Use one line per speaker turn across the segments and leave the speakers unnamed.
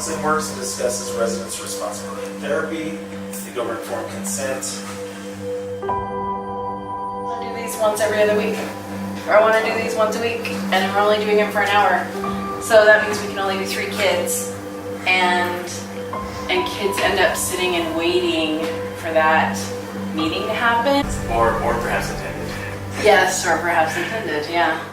counseling works and discusses residents' responsibility in therapy, the government informed consent.
I do these once every other week, or I want to do these once a week, and we're only doing them for an hour. So that means we can only do 3 kids, and kids end up sitting and waiting for that meeting to happen.
Or perhaps attended.
Yes, or perhaps intended, yeah.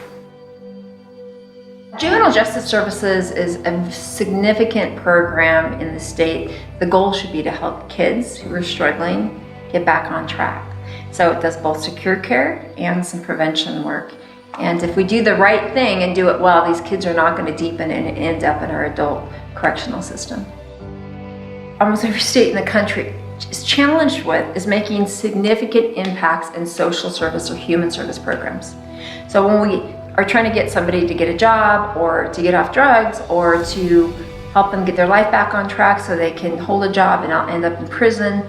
Juvenile Justice Services is a significant program in the state. The goal should be to help kids who are struggling get back on track. So it does both secure care and some prevention work. And if we do the right thing and do it well, these kids are not going to deepen and end up in our adult correctional system. Almost every state in the country is challenged with is making significant impacts in social service or human service programs. So when we are trying to get somebody to get a job or to get off drugs or to help them get their life back on track so they can hold a job and not end up in prison,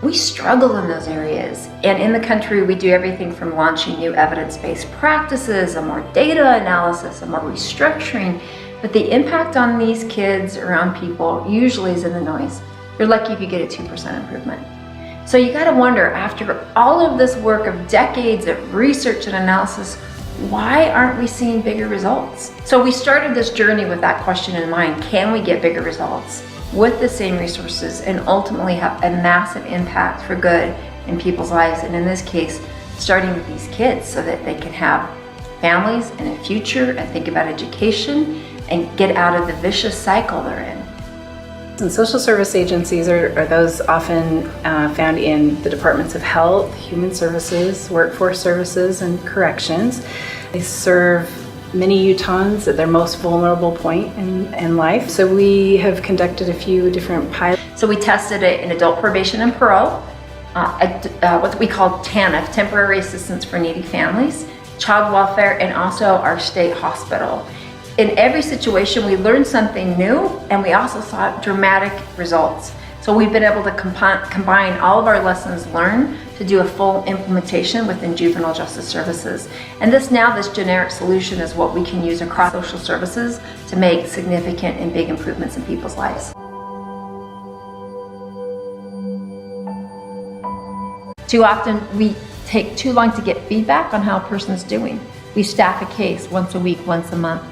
we struggle in those areas. And in the country, we do everything from launching new evidence-based practices, a more data analysis, a more restructuring, but the impact on these kids around people usually is in the noise. You're lucky if you get a 2% improvement. So you gotta wonder, after all of this work of decades of research and analysis, why aren't we seeing bigger results? So we started this journey with that question in mind. Can we get bigger results with the same resources and ultimately have a massive impact for good in people's lives? And in this case, starting with these kids so that they can have families and a future and think about education and get out of the vicious cycle they're in.
And social service agencies are those often found in the departments of health, human services, workforce services, and corrections. They serve many Utahns at their most vulnerable point in life. So we have conducted a few different pilots.
So we tested it in adult probation and parole, what we call TANF, Temporary Assistance for Needy Families, child welfare, and also our state hospital. In every situation, we learned something new, and we also saw dramatic results. So we've been able to combine all of our lessons learned to do a full implementation within juvenile justice services. And this generic solution is what we can use across social services to make significant and big improvements in people's lives. Too often, we take too long to get feedback on how a person's doing. We staff a case once a week, once a month.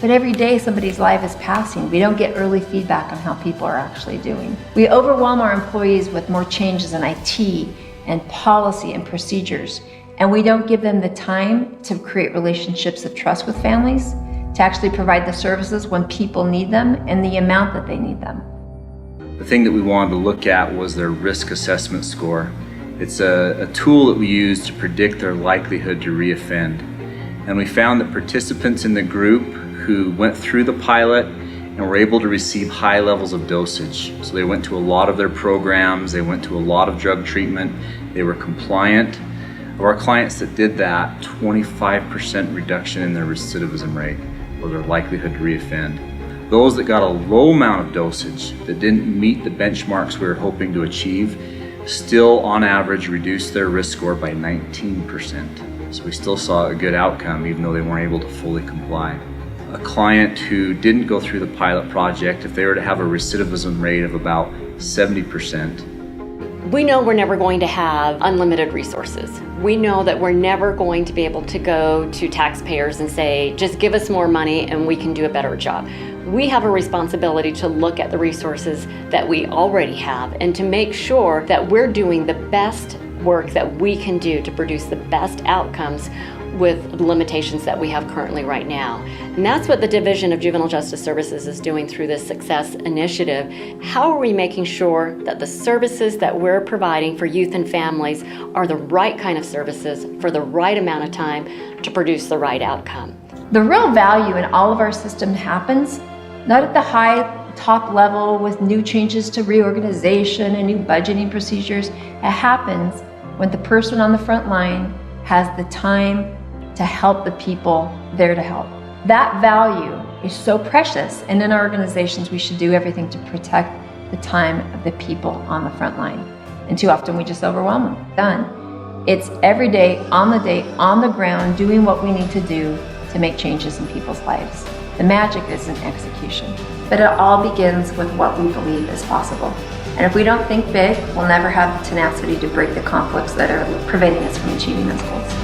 But every day somebody's life is passing. We don't get early feedback on how people are actually doing. We overwhelm our employees with more changes in IT and policy and procedures, and we don't give them the time to create relationships of trust with families, to actually provide the services when people need them and the amount that they need them.
The thing that we wanted to look at was their risk assessment score. It's a tool that we use to predict their likelihood to reoffend. And we found that participants in the group who went through the pilot and were able to receive high levels of dosage. So they went to a lot of their programs, they went to a lot of drug treatment, they were compliant. Of our clients that did that, 25% reduction in their recidivism rate or their likelihood to reoffend. Those that got a low amount of dosage that didn't meet the benchmarks we were hoping to achieve still on average reduced their risk score by 19%. So we still saw a good outcome even though they weren't able to fully comply. A client who didn't go through the pilot project, if they were to have a recidivism rate of about 70%.
We know we're never going to have unlimited resources. We know that we're never going to be able to go to taxpayers and say, just give us more money and we can do a better job. We have a responsibility to look at the resources that we already have and to make sure that we're doing the best work that we can do to produce the best outcomes with the limitations that we have currently right now. And that's what the Division of Juvenile Justice Services is doing through this Success Initiative. How are we making sure that the services that we're providing for youth and families are the right kind of services for the right amount of time to produce the right outcome?
The real value in all of our system happens not at the high top level with new changes to reorganization and new budgeting procedures. It happens when the person on the front line has the time to help the people there to help. That value is so precious, and in our organizations we should do everything to protect the time of the people on the front line. And too often we just overwhelm them. Done. It's every day, on the ground, doing what we need to do to make changes in people's lives. The magic is in execution. But it all begins with what we believe is possible. And if we don't think big, we'll never have the tenacity to break the conflicts that are preventing us from achieving those goals.